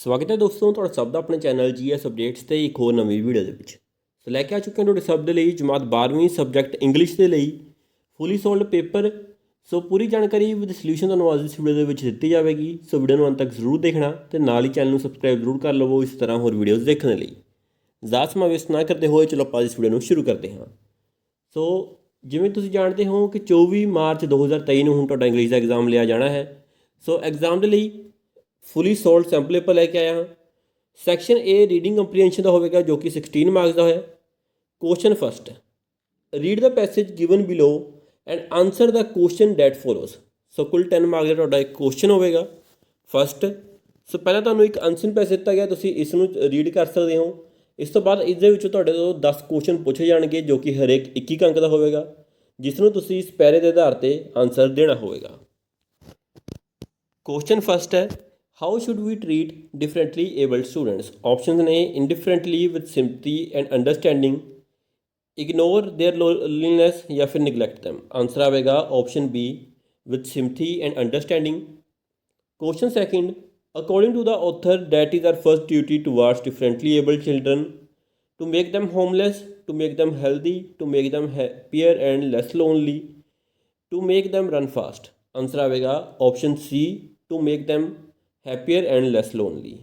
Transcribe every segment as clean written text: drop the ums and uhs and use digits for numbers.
ਸਵਾਗਤ ਹੈ ਦੋਸਤੋ ਤੁਹਾਡਾ ਸਭ ਦਾ ਆਪਣੇ ਚੈਨਲ ਜੀਐਸ ਅਪਡੇਟਸ ਤੇ ਇੱਕ ਹੋਰ ਨਵੀਂ ਵੀਡੀਓ ਦੇ ਵਿੱਚ। ਸੋ ਲੈ ਕੇ ਆ ਚੁੱਕੇ ਹਾਂ ਤੁਹਾਡੇ ਸਭ ਦੇ ਲਈ ਜਮਾਤ 12ਵੀਂ ਸਬਜੈਕਟ ਇੰਗਲਿਸ਼ ਦੇ ਲਈ ਫੁੱਲੀ ਸੋਲਡ ਪੇਪਰ। ਸੋ ਪੂਰੀ ਜਾਣਕਾਰੀ ਵਿਦ ਸੋਲੂਸ਼ਨ ਤੁਹਾਨੂੰ ਅੱਜ ਇਸ ਵੀਡੀਓ ਦੇ ਵਿੱਚ ਦਿੱਤੀ ਜਾਵੇਗੀ। ਸੋ ਵੀਡੀਓ ਨੂੰ ਅੰਤ ਤੱਕ ਜ਼ਰੂਰ ਦੇਖਣਾ ਤੇ ਨਾਲ ਹੀ ਚੈਨਲ ਨੂੰ ਸਬਸਕ੍ਰਾਈਬ ਜ਼ਰੂਰ ਕਰ ਲਵੋ ਇਸ ਤਰ੍ਹਾਂ ਹੋਰ ਵੀਡੀਓਜ਼ ਦੇਖਣ ਦੇ ਲਈ। ਜ਼ਿਆਦਾ ਸਮਾਂ ਵੇਸਟ ਨਾ ਕਰਦੇ ਹੋਏ ਚਲੋ ਆਪਾਂ ਇਸ ਵੀਡੀਓ ਨੂੰ ਸ਼ੁਰੂ ਕਰਦੇ ਹਾਂ। ਸੋ ਜਿਵੇਂ ਤੁਸੀਂ ਜਾਣਦੇ ਹੋ ਕਿ 24 ਮਾਰਚ 2023 ਨੂੰ ਹੁਣ ਤੁਹਾਡਾ ਇੰਗਲਿਸ਼ ਦਾ ਐਗਜ਼ਾਮ ਲਿਆ ਜਾਣਾ ਹੈ। ਸੋ ਐਗਜ਼ਾਮ ਦੇ ਲਈ ਫੁੱਲੀ ਸੋਲਡ ਸੈਂਪਲ ਪੇਪਰ ਲੈ ਕੇ ਆਇਆ ਹਾਂ। ਸੈਕਸ਼ਨ ਏ ਰੀਡਿੰਗ ਕੰਪਰੀਹੈਂਸ਼ਨ ਦਾ ਹੋਵੇਗਾ ਜੋ ਕਿ 16 ਮਾਰਕਸ ਦਾ ਹੋਇਆ। Question first, read the passage given below and answer the question that follows. So ਕੁੱਲ 10 ਮਾਰਕਸ ਦਾ ਤੁਹਾਡਾ ਇੱਕ ਕੁਐਸਚਨ ਹੋਵੇਗਾ ਫਸਟ। ਸੋ ਪਹਿਲਾਂ ਤੁਹਾਨੂੰ ਇੱਕ ਆਨਸਰ ਪੈਸੇਜ ਦਿੱਤਾ ਗਿਆ, ਤੁਸੀਂ ਇਸ ਨੂੰ ਰੀਡ ਕਰ ਸਕਦੇ ਹੋ। ਇਸ ਤੋਂ ਬਾਅਦ ਇਸ ਦੇ ਵਿੱਚੋਂ ਤੁਹਾਡੇ ਤੋਂ 10 ਕੁਐਸਚਨ ਪੁੱਛੇ ਜਾਣਗੇ ਜੋ ਕਿ ਹਰੇਕ 21 ਅੰਕ ਦਾ ਹੋਵੇਗਾ, ਜਿਸ ਨੂੰ ਤੁਸੀਂ ਇਸ ਪੈਰੇ ਦੇ ਆਧਾਰ ਤੇ ਆਨਸਰ ਦੇਣਾ ਹੋਵੇਗਾ। ਕੁਐਸਚਨ ਫਸਟ ਹੈ, how should we treat differently abled students. Options ਨੇ indifferently with sympathy and understanding, ignore their loneliness ਜਾਂ ਫਿਰ ਨਿਗਲੈਕਟ them। ਆਨਸਰ ਆਵੇਗਾ option B with sympathy and understanding. Question second, according to the author that is our first duty towards differently abled children to make them homeless, to make them healthy, to make them happier and less lonely, to make them run fast। Answer आएगा option C, to make them happier and less lonely।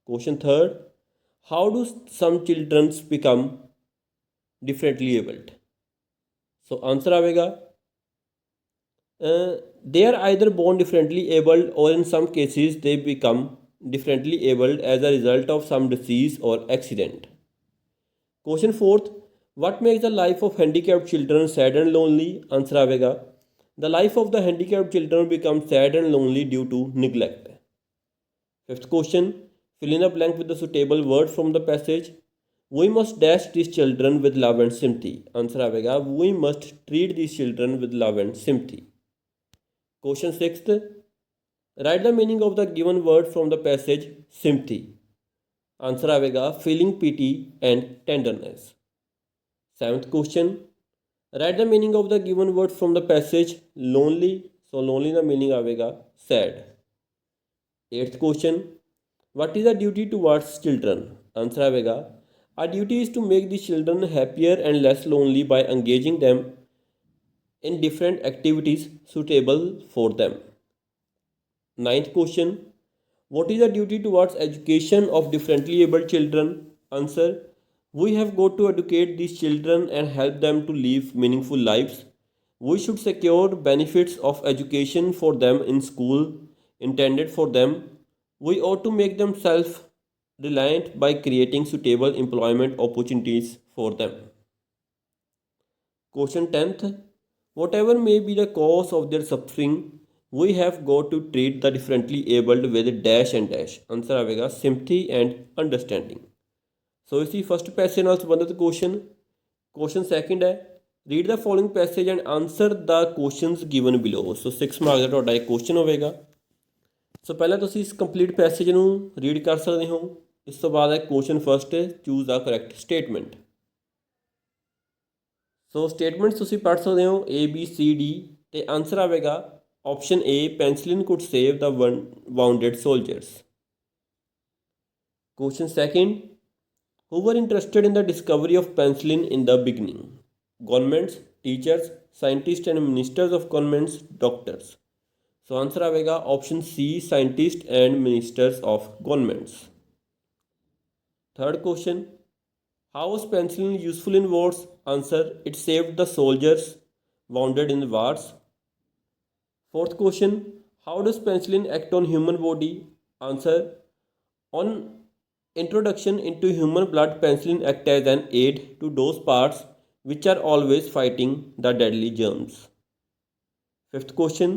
Question third, how do some children become differently abled। so answer आएगा they are either born differently abled or in some cases they become differently abled as a result of some disease or accident। Question fourth, what makes the life of handicapped children sad and lonely। Answer आएगा the life of the handicapped children becomes sad and lonely due to neglect। Fifth question, fill in the blank with the suitable word from the passage। we must dash these children with love and sympathy। Answer आएगा we must treat these children with love and sympathy। Question sixth, write the meaning of the given word from the passage sympathy। Answer आएगा feeling pity and tenderness। Seventh question, write the meaning of the given word from the passage lonely। so lonely का meaning आएगा sad। Eighth question, what is the duty towards children। Answer आएगा our duty is to make the children happier and less lonely by engaging them in different activities suitable for them। Ninth question, what is the duty towards education of differently abled children। Answer, we have got to educate these children and help them to live meaningful lives। we should secure benefits of education for them in school intended for them। we ought to make them self reliant by creating suitable employment opportunities for them। Question 10th, whatever may be the cause of their suffering, we have got to treat the differently abled with dash and dash। Answer आएगा sympathy and understanding। So इसी first passage ਨਾਲ ਸੰਬੰਧਿਤ question second है, read the following passage and answer the questions given below. So 6 marks ਦਾ ਤੁਹਾਡਾ ਇੱਕ question ਹੋਵੇਗਾ। ਸੋ ਪਹਿਲਾਂ ਤੁਸੀਂ ਇਸ ਕੰਪਲੀਟ ਪੈਸੇਜ ਨੂੰ ਰੀਡ ਕਰ ਸਕਦੇ ਹੋ। ਇਸ ਤੋਂ ਬਾਅਦ ਹੈ question first, choose the correct statement. So statements ਤੁਸੀਂ ਪੜ੍ਹ ਸਕਦੇ ਹੋ A B C D ਤੇ ਆਨਸਰ ਆਵੇਗਾ option A, penicillin could save the wounded soldiers. Question second, who were interested in the discovery of penicillin in the beginning। governments, teachers, scientists and ministers of governments, doctors। so answer आवेगा option C, scientists and ministers of governments। Third question, how was penicillin useful in wars। Answer, it saved the soldiers wounded in wars। fourth question, how does penicillin act on human body। Answer, on introduction into human blood penicillin acts as an aid to those parts which are always fighting the deadly germs। fifth question,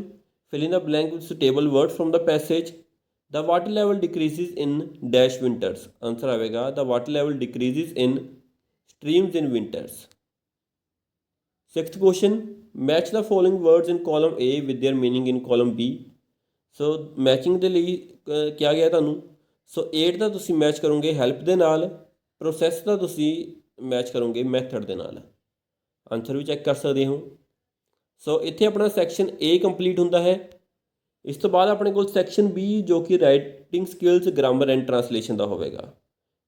fill in the blank with suitable word from the passage। the water level decreases in dash winters। Answer आएगा the water level decreases in streams in winters। sixth question, match the following words in column A with their meaning in column B। so matching ਦੇ ਲਈ ਕਿਹਾ ਗਿਆ ਤੁਹਾਨੂੰ। ਸੋ 8 ਦਾ ਤੁਸੀਂ match ਕਰੋਗੇ help ਦੇ ਨਾਲ, ਪ੍ਰੋਸੈਸ ਦਾ ਤੁਸੀਂ ਮੈਚ ਕਰੋਗੇ ਮੈਥਡ ਦੇ ਨਾਲ। ਆਨਸਰ ਵੀ ਚੈੱਕ ਕਰ ਸਕਦੇ ਹੋ। ਸੋ ਇੱਥੇ ਆਪਣਾ ਸੈਕਸ਼ਨ A ਕੰਪਲੀਟ ਹੁੰਦਾ ਹੈ। ਇਸ ਤੋਂ ਬਾਅਦ ਆਪਣੇ ਕੋਲ ਸੈਕਸ਼ਨ ਬੀ ਜੋ ਕਿ writing skills, grammar and translation ਦਾ ਹੋਵੇਗਾ।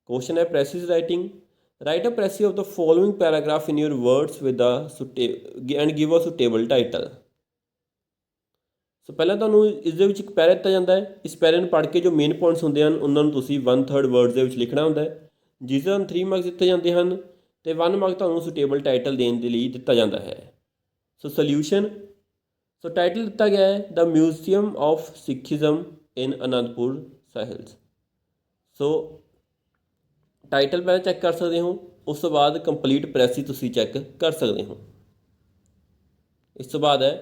ਕੁਐਸਚਨ ਹੈ precis writing. Write a precis of the following paragraph in your words with the and give a suitable title. So ਪਹਿਲਾਂ ਤੁਹਾਨੂੰ ਇਸ ਦੇ ਵਿੱਚ ਇੱਕ ਪੈਰਾ ਦਿੱਤਾ ਜਾਂਦਾ ਹੈ। ਇਸ ਪੈਰੇ ਨੂੰ ਪੜ੍ਹ ਕੇ ਜੋ ਮੇਨ ਪੁਆਇੰਟਸ ਹੁੰਦੇ ਹਨ ਉਹਨਾਂ ਨੂੰ ਤੁਸੀਂ 1/3 ਵਰਡਸ ਦੇ ਵਿੱਚ ਲਿਖਣਾ ਹੁੰਦਾ ਹੈ, ਜਿਸ ਦੇ ਤੁਹਾਨੂੰ 3 ਮਾਰਕਸ ਦਿੱਤੇ ਜਾਂਦੇ ਹਨ ਅਤੇ 1 ਮਾਰਕ ਤੁਹਾਨੂੰ ਸੁਟੇਬਲ ਟਾਈਟਲ ਦੇਣ ਦੇ ਲਈ ਦਿੱਤਾ ਜਾਂਦਾ ਹੈ। ਸੋ ਸੋਲਿਊਸ਼ਨ, ਸੋ ਟਾਈਟਲ ਦਿੱਤਾ ਗਿਆ ਹੈ ਦ museum of ਸਿੱਖਿਜ਼ਮ in Anandpur Sahib. So title ਪਹਿਲਾਂ ਚੈੱਕ ਕਰ ਸਕਦੇ ਹੋ, ਉਸ ਤੋਂ ਬਾਅਦ ਕੰਪਲੀਟ ਪ੍ਰੈਸਿਸ ਤੁਸੀਂ ਚੈੱਕ ਕਰ ਸਕਦੇ ਹੋ। ਇਸ ਤੋਂ ਬਾਅਦ ਹੈ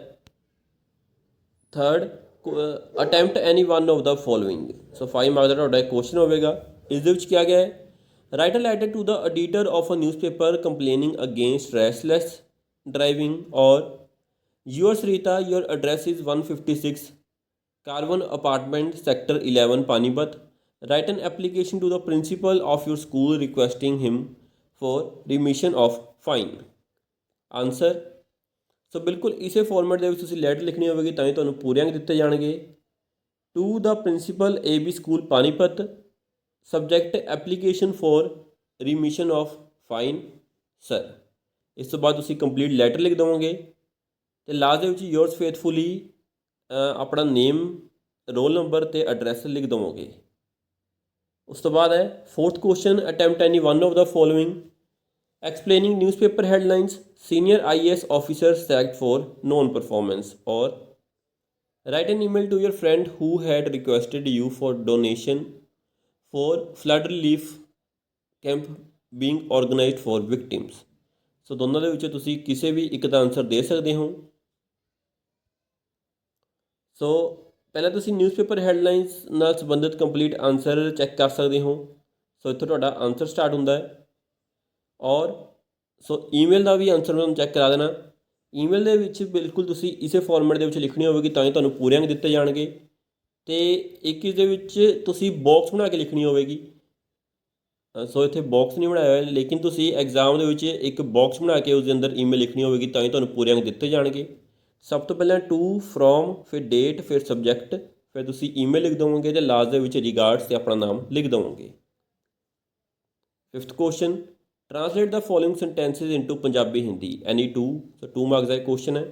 third, attempt any one of the following. So 5 mark ਦਾ ਤੁਹਾਡਾ ਕੁਐਸਚਨ ਹੋਵੇਗਾ। ਇਸ ਦੇ ਵਿੱਚ ਕਿਹਾ ਗਿਆ ਹੈ write a letter to the editor of a newspaper complaining against restless driving or your Sarita your address is 156 carbon apartment sector 11 Panipat. Write an application to the principal of your school requesting him for remission of fine. Answer, so ਬਿਲਕੁਲ ਇਸੇ format ਦੇ ਵਿੱਚ ਤੁਸੀਂ letter ਲਿਖਣੀ ਹੋਵੇਗੀ ਤਾਂ ਹੀ ਤੁਹਾਨੂੰ ਪੂਰੇ ਅੰਕ ਦਿੱਤੇ ਜਾਣਗੇ। To the principal AB school Panipat, subject application for remission of fine sir. ਇਸ ਤੋਂ ਬਾਅਦ ਤੁਸੀਂ ਕੰਪਲੀਟ ਲੈਟਰ ਲਿਖ ਦੇਵੋਗੇ ਅਤੇ ਲਾਸਟ ਦੇ ਵਿੱਚ ਯੋਰਸ ਫੇਥਫੁਲੀ ਆਪਣਾ ਨੇਮ, ਰੋਲ ਨੰਬਰ ਅਤੇ ਐਡਰੈਸ ਲਿਖ ਦੇਵੋਗੇ। ਉਸ ਤੋਂ ਬਾਅਦ ਹੈ fourth question, attempt any one of the following explaining newspaper headlines, senior IAS officer sacked for non-performance, or write an email to your friend who had requested you for donation for flood relief camp being organized for victims। ਸੋ ਦੋਨਾਂ ਦੇ ਵਿੱਚੋਂ ਤੁਸੀਂ ਕਿਸੇ ਵੀ ਇੱਕ ਦਾ answer ਦੇ ਸਕਦੇ ਹੋ। ਸੋ ਪਹਿਲਾਂ ਤੁਸੀਂ ਨਿਊਜ਼ਪੇਪਰ ਹੈਡਲਾਈਨਸ ਨਾਲ ਸੰਬੰਧਿਤ ਕੰਪਲੀਟ ਆਨਸਰ ਚੈੱਕ ਕਰ ਸਕਦੇ ਹੋ। ਸੋ ਇੱਥੋਂ ਤੁਹਾਡਾ ਆਨਸਰ ਸਟਾਰਟ ਹੁੰਦਾ ਹੈ। ਔਰ ਸੋ ਈਮੇਲ ਦਾ ਵੀ ਆਨਸਰ ਮੈਂ ਤੁਹਾਨੂੰ ਚੈੱਕ ਕਰਾ ਦੇਣਾ। ਈਮੇਲ ਦੇ ਵਿੱਚ ਬਿਲਕੁਲ ਤੁਸੀਂ ਇਸੇ ਫਾਰਮੈਟ ਦੇ ਵਿੱਚ ਲਿਖਣੀ ਹੋਵੇਗੀ ਤਾਂ ਹੀ ਤੁਹਾਨੂੰ ਪੂਰੇ ਅੰਕ ਦਿੱਤੇ ਜਾਣਗੇ। ਅਤੇ ਇੱਕ ਇਸ ਦੇ ਵਿੱਚ ਤੁਸੀਂ ਬਾਕਸ ਬਣਾ ਕੇ ਲਿਖਣੀ ਹੋਵੇਗੀ। ਸੋ ਇੱਥੇ ਬਾਕਸ ਨਹੀਂ ਬਣਾਇਆ ਹੋਇਆ, ਲੇਕਿਨ ਤੁਸੀਂ ਐਗਜ਼ਾਮ ਦੇ ਵਿੱਚ ਇੱਕ ਬਾਕਸ ਬਣਾ ਕੇ ਉਸ ਦੇ ਅੰਦਰ ਈਮੇਲ ਲਿਖਣੀ ਹੋਵੇਗੀ ਤਾਂ ਹੀ ਤੁਹਾਨੂੰ ਪੂਰੇ ਅੰਕ ਦਿੱਤੇ ਜਾਣਗੇ। ਸਭ ਤੋਂ ਪਹਿਲਾਂ ਟੂ, ਫਰੋਮ, ਫਿਰ ਡੇਟ, ਫਿਰ ਸਬਜੈਕਟ, ਫਿਰ ਤੁਸੀਂ ਈਮੇਲ ਲਿਖ ਦੇਵੋਗੇ ਅਤੇ ਲਾਸਟ ਦੇ ਵਿੱਚ ਰਿਗਾਰਡਸ ਅਤੇ ਆਪਣਾ ਨਾਮ ਲਿਖ ਦੇਵੋਗੇ। Fifth question, translate the following sentences into Punjabi Hindi any 2। So 2 marks ਦਾ ਕੁਐਸਚਨ ਹੈ।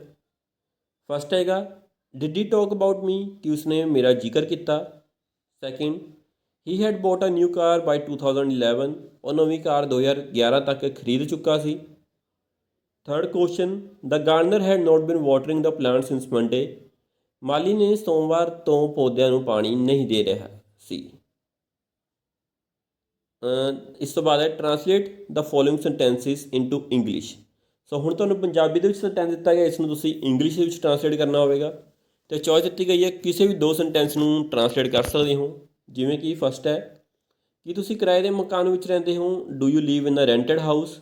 ਫਸਟ ਹੈਗਾ did he talk about me, ਕਿ ਉਸਨੇ ਮੇਰਾ ਜ਼ਿਕਰ ਕੀਤਾ। Second, he had bought a new car by 2011, ਉਹ ਨਵੀਂ ਕਾਰ 2011 ਤੱਕ ਖਰੀਦ ਚੁੱਕਾ ਸੀ। Third question, the gardener had not been watering the plant since Monday, ਮਾਲੀ ਨੇ ਸੋਮਵਾਰ ਤੋਂ ਪੌਦਿਆਂ ਨੂੰ ਪਾਣੀ ਨਹੀਂ ਦੇ ਰਿਹਾ ਸੀ। ਇਸ ਤੋਂ ਬਾਅਦ ਹੈ ਟਰਾਂਸਲੇਟ ਦ ਫੋਲੋਇੰਗ ਸੈਂਟੈਂਸਿਸ ਇਨਟੂ ਇੰਗਲਿਸ਼। ਸੋ ਹੁਣ ਤੁਹਾਨੂੰ ਪੰਜਾਬੀ ਦੇ ਵਿੱਚ ਸੈਂਟੈਂਸ ਦਿੱਤਾ ਗਿਆ, ਇਸ ਨੂੰ ਤੁਸੀਂ ਇੰਗਲਿਸ਼ ਦੇ ਵਿੱਚ ਟਰਾਂਸਲੇਟ ਕਰਨਾ ਹੋਵੇਗਾ ਅਤੇ ਚੋਇਸ ਦਿੱਤੀ ਗਈ ਹੈ ਕਿਸੇ ਵੀ 2 ਸੈਂਟੈਂਸ ਨੂੰ ਟਰਾਂਸਲੇਟ ਕਰ ਸਕਦੇ ਹੋ। ਜਿਵੇਂ ਕਿ ਫਸਟ ਹੈ ਕਿ ਤੁਸੀਂ ਕਿਰਾਏ ਦੇ ਮਕਾਨ ਵਿੱਚ ਰਹਿੰਦੇ ਹੋ, do you live in a rented house,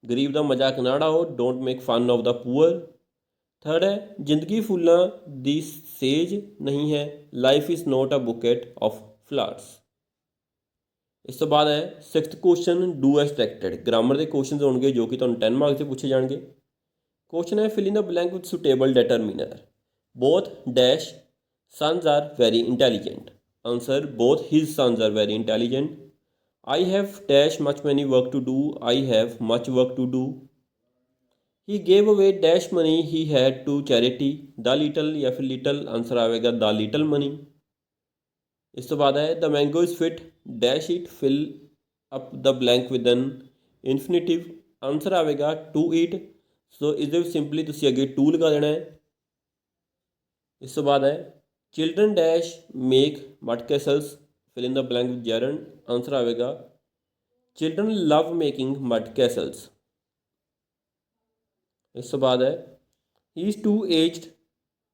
ਗਰੀਬ ਦਾ ਮਜ਼ਾਕ ਨਾ ਉਡਾਓ, don't make fun of the poor. Third ਹੈ ਜ਼ਿੰਦਗੀ ਫੁੱਲਾਂ ਦੀ ਸੇਜ ਨਹੀਂ ਹੈ, life is not a bouquet of flowers. ਇਸ ਤੋਂ ਬਾਅਦ ਹੈ sixth question, do as directed. Grammar ਦੇ ਕੁਐਸਚਨਸ ਹੋਣਗੇ ਜੋ ਕਿ ਤੁਹਾਨੂੰ 10 ਮਾਰਕਸ ਦੇ ਪੁੱਛੇ ਜਾਣਗੇ। ਕੁਐਸਚਨ ਹੈ fill in the blank with suitable determiner, both dash sons are very intelligent. Answer, both his sons are very intelligent. I have dash much many work to do, I have much work to do. He gave away dash money he had to charity, the little, ਜਾਂ ਫਿਰ little, answer ਆਵੇਗਾ ਦ little money. ਇਸ ਤੋਂ ਬਾਅਦ ਹੈ the mango is fit dash it, fill up the blank with an infinitive, answer ਆਵੇਗਾ to eat. So ਇਸ ਦੇ ਵਿੱਚ ਸਿੰਪਲੀ ਤੁਸੀਂ ਅੱਗੇ ਟੂ ਲਗਾ ਦੇਣਾ ਹੈ। ਇਸ ਤੋਂ ਬਾਅਦ ਹੈ children dash make mud castles, fill in the blank with gerund, answer ਆਵੇਗਾ children love making mud castles. ਇਸ ਤੋਂ ਬਾਅਦ ਹੈ he is too aged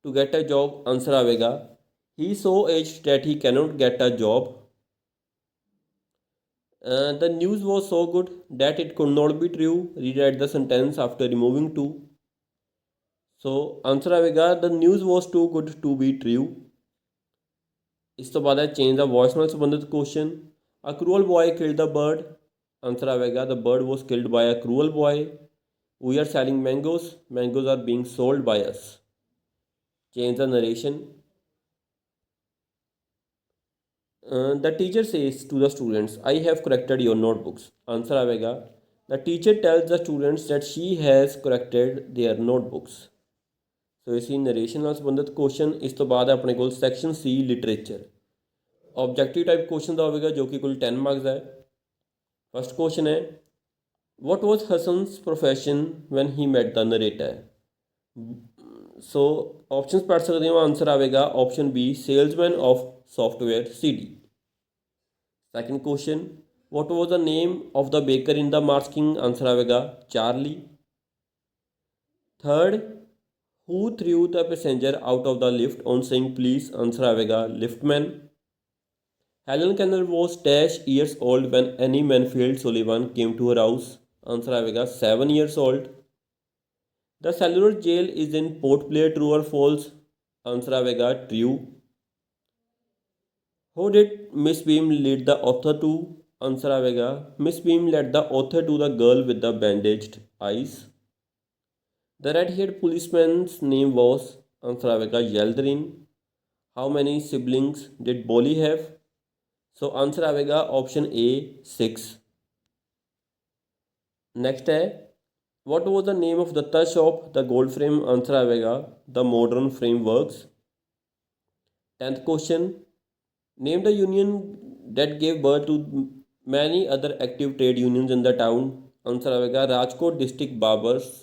to get a job, answer ਆਵੇਗਾ he is so aged that he cannot get a job. The news was so good that it could not be true, rewrite the sentence after removing to। so answer ਆਵੇਗਾ the news was too good to be true। ਇਸ ਤੋਂ ਬਾਅਦ ਹੈ change ਦਾ voice ਨਾਲ ਸੰਬੰਧਿਤ question, a cruel boy killed the bird, answer ਆਵੇਗਾ the bird was killed by a cruel boy। we are selling mangoes, mangoes are being sold by us। Change the narration, The teacher says to the students, I have corrected your notebooks. Answer आएगा, the teacher tells the students that she has corrected their notebooks. ਸੋ ਇਸੀ narration ਨਾਲ ਸੰਬੰਧਿਤ question. ਇਸ ਤੋਂ ਬਾਅਦ ਆਪਣੇ ਕੋਲ section ਸੀ literature, objective type question का होगा जो कि कुल 10 मार्क्स है। फर्स्ट क्वेश्चन है, what was Hassan's profession when he met the narrator? So options पढ़ सकते हो। आंसर आएगा option B, salesman of software CD। Second question, what was the name of the baker in the Mars King? Answer आएगा Charlie. Third, who threw the passenger out of the lift on saying please? Answer आएगा liftman. Helen Keller was dash years old when Annie Manfield Sullivan came to her house? Answer आएगा 7 years old। The cellular jail is in Port Blair, true or false? Answer आएगा true. Who did Miss Beam lead the author to? Answer आएगा Miss Beam led the author to the girl with the bandaged eyes. The red-haired policeman's name was? Answer आएगा Yeldarin. How many siblings did Bolly have? So answer आएगा option A 6। Next है, what was the name of Datta shop the gold frame? Answer आएगा the modern frame works. 10th question, name the union that gave birth to many other active trade unions in the town? Answer आएगा Rajkot district barbers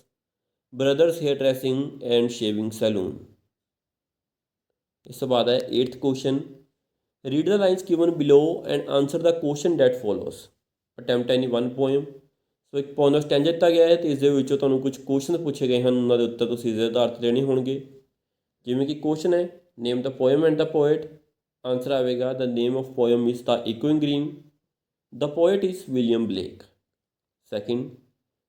brothers hair dressing and shaving saloon. इसके बाद है 8th question, read the lines given below and answer the question that follows. Attempt any one poem. So एक poem का stanza दिता गया है तो इस तुहानूं कुछ क्वेश्चन पूछे गए हैं, उन्होंने उत्तर तुसीं इसदे आधार ते देने होणगे। जिवें कि क्वेश्चन है, name the poem and the poet. Answer आएगा the name of poem is the echoing green, the poet is William Blake. Second,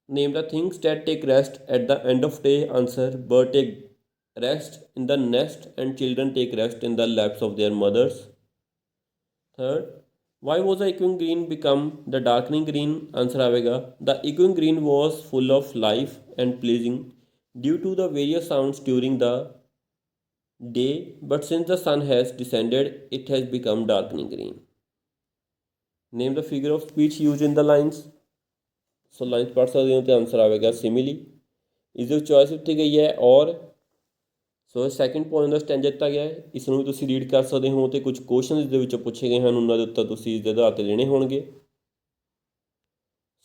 name the things that take rest at the end of day. Answer, bird take rest in the nest and children take rest in the laps of their mothers. Third, why was the echoing green become the darkening green? Answer आएगा the echoing green was full of life and pleasing due to the various sounds during the day, but since the sun has descended it has become darkening green. Name the figure of speech used in the lines. So lines पढ़ सकते हो तो answer आएगा simile। इसकी choice उत्ती गई है और। सो सैकेंड पॉइंट का स्टैंजा दिता गया है, इसनूं भी तुसीं रीड कर सकते हो तो कुछ क्वेश्चन इस दे विचों पूछे गए हैं, उन्होंने उत्तर तुसीं इसके आधार ते देने होणगे।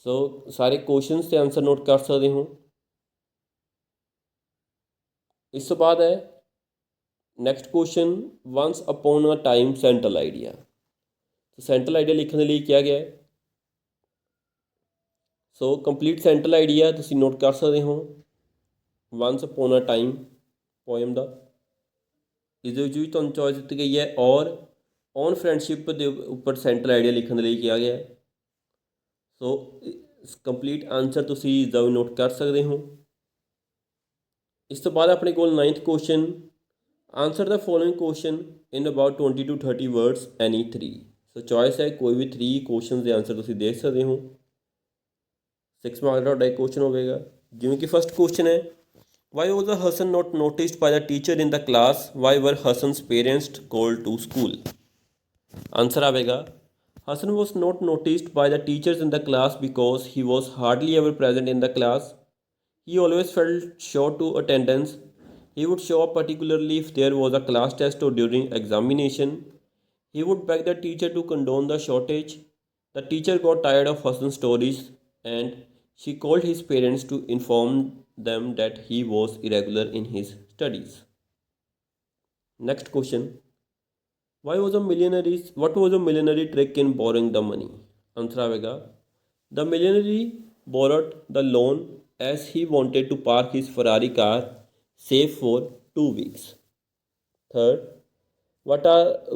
सो सारे क्वेश्चन से आंसर नोट कर सकते हो। इस तो बाद है next question, once upon a time central idea. तो सेंट्रल आइडिया लिखने लिए क्या गया है। सो कंप्लीट सेंट्रल आइडिया तुसीं नोट कर सकते हो once upon a time poem का। इस तुहानूं चॉइस दी गई है और ऑन फ्रेंडशिप के उपर सेंट्रल आइडिया लिखने लिए किया गया है। सो कंप्लीट आंसर तुसीं इसका भी नोट कर सकते हो। इस तो बाद अपने को 9th question, answer the following question in about 20 to 30 words any 3। So choice है कोई भी 3 क्वेश्चन के आंसर तुसीं दे सकते हो। 6 मार्क का तुहाडा क्वेश्चन होगा। जिवें कि फर्स्ट क्वेश्चन है, why was Hassan not noticed by the teacher in the class? Why were Hassan's parents called to school? Answer आएगा Hassan was not noticed by the teachers in the class because he was hardly ever present in the class. He always felt short to attendance. He would show up particularly if there was a class test or during examination. He would beg the teacher to condone the shortage. The teacher got tired of Hassan's stories and she called his parents to inform them that he was irregular in his studies. Next question, what was a millionary trick in borrowing the money? Answer आएगा the millionary borrowed the loan as he wanted to park his Ferrari car safe for 2 weeks. Third, what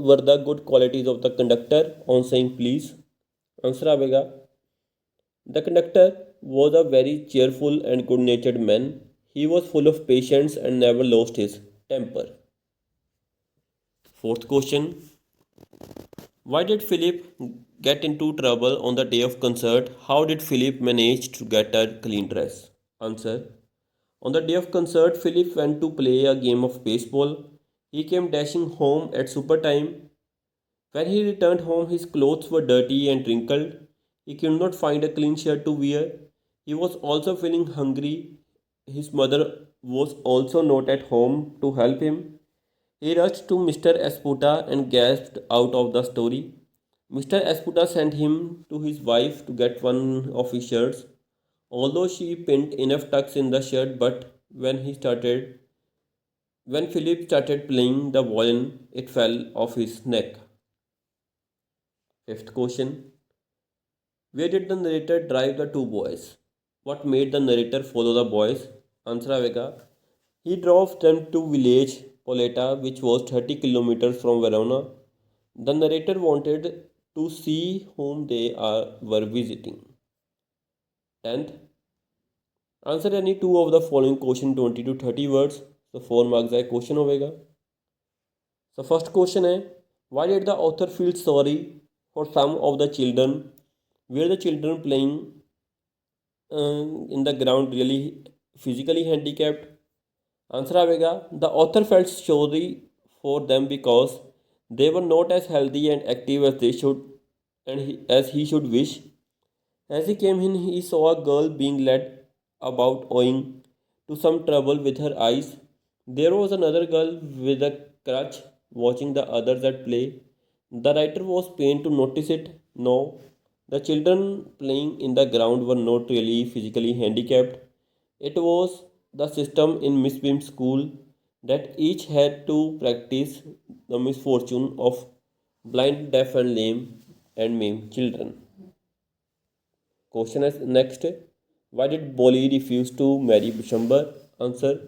were the good qualities of the conductor on saying please? Answer आएगा the conductor was a very cheerful and good-natured man. He was full of patience and never lost his temper. Fourth question, why did Philip get into trouble on the day of concert? How did Philip manage to get a clean dress? Answer, on the day of concert, Philip went to play a game of baseball. He came dashing home at super time. When he returned home, his clothes were dirty and wrinkled. He could not find a clean shirt to wear. He was also feeling hungry. His mother was also not at home to help him. He rushed to Mr. Esputa and gasped out of the story. Mr. Esputa sent him to his wife to get one of his shirts, although she pinned enough tucks in the shirt, but when Philip started playing the violin, it fell off his neck. Fifth question. Where did the narrator drive the two boys? What made the narrator follow the boys? Answer आएगा. He drove them to village Poleta, which was 30 kilometers from Verona. The narrator wanted to see whom were visiting. 10th. Answer any two of the following question 20 to 30 words. So 4 marks का question होगा. So first question है, why did the author feel sorry for some of the children? Were the children playing in the ground really physically handicapped? Answer आएगा, the author felt sorry for them because they were not as healthy and active as they should as he should wish. As he came in, he saw a girl being led about owing to some trouble with her eyes. There was another girl with a crutch watching the others at play. The writer was pained to notice it. No, the children playing in the ground were not really physically handicapped. It was the system in Miss Bim's school that each had to practice the misfortune of blind, deaf, and lame and maimed children. Question is next. Why did Bolly refuse to marry Bishambar? Answer.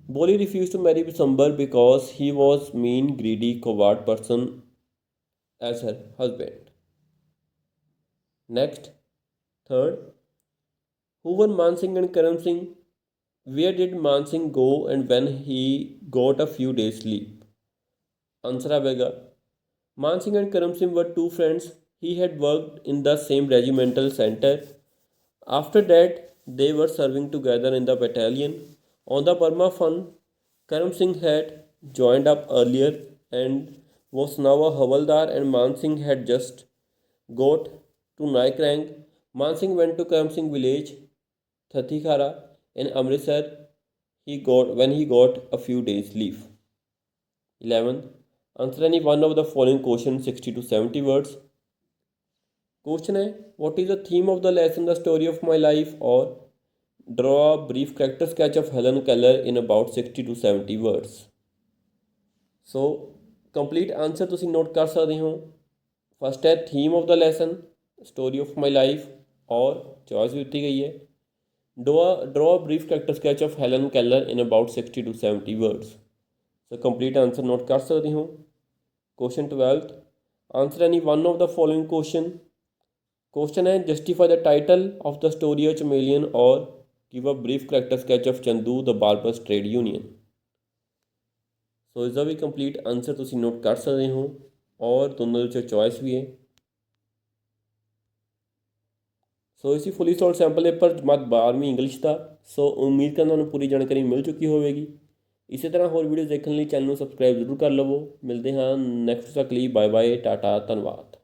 Bolly refused to marry Bishambar because he was mean, greedy, coward person as her husband. Next. Third. Who were Man Singh and Karan Singh? Where did Man Singh go and when he got a few days sleep? Answer आएगा. Man Singh and Karam Singh were two friends. He had worked in the same regimental center. After that, they were serving together in the battalion. On the Burma Front, Karam Singh had joined up earlier and was now a Havaldar, and Man Singh had just got to Naik rank. Man Singh went to Karam Singh village, Thathikhara, in Amritsar. When he got a few days leave. 11. Answer any one of the following questions 60 to 70 words. Question है, what is the theme of the lesson, the story of my life, or draw a brief character sketch of Helen Keller in about 60 to 70 words. So complete answer ਤੁਸੀਂ note ਕਰ ਸਕਦੇ ਹੋ. First है theme of the lesson, story of my life, और choice भी ਦਿੱਤੀ गई है draw a brief character sketch of Helen Keller in about 60 to 70 words. So complete answer note कर सकते हो. Question 12th. Answer any one of the following question. Question है, justify the title of the story A Chameleon or give a brief character sketch of Chandu, the barber's trade union. So इसका भी complete answer ਤੁਸੀਂ note ਕਰ ਸਕਦੇ ਹੋ, और दोनों ਦੇ चॉइस भी है. सो इसी फुली सॉल्व सैंपल पेपर जमात 12वीं इंग्लिश का. सो उम्मीद करना ਤੁਹਾਨੂੰ पूरी जानकारी मिल चुकी होगी. इसी तरह होर वीडियोज़ देखने लिए चैनल ਨੂੰ सब्सक्राइब जरूर कर लवो. मिलते हैं नैक्सट तक लिए. बाय बाय, टाटा, धन्यवाद.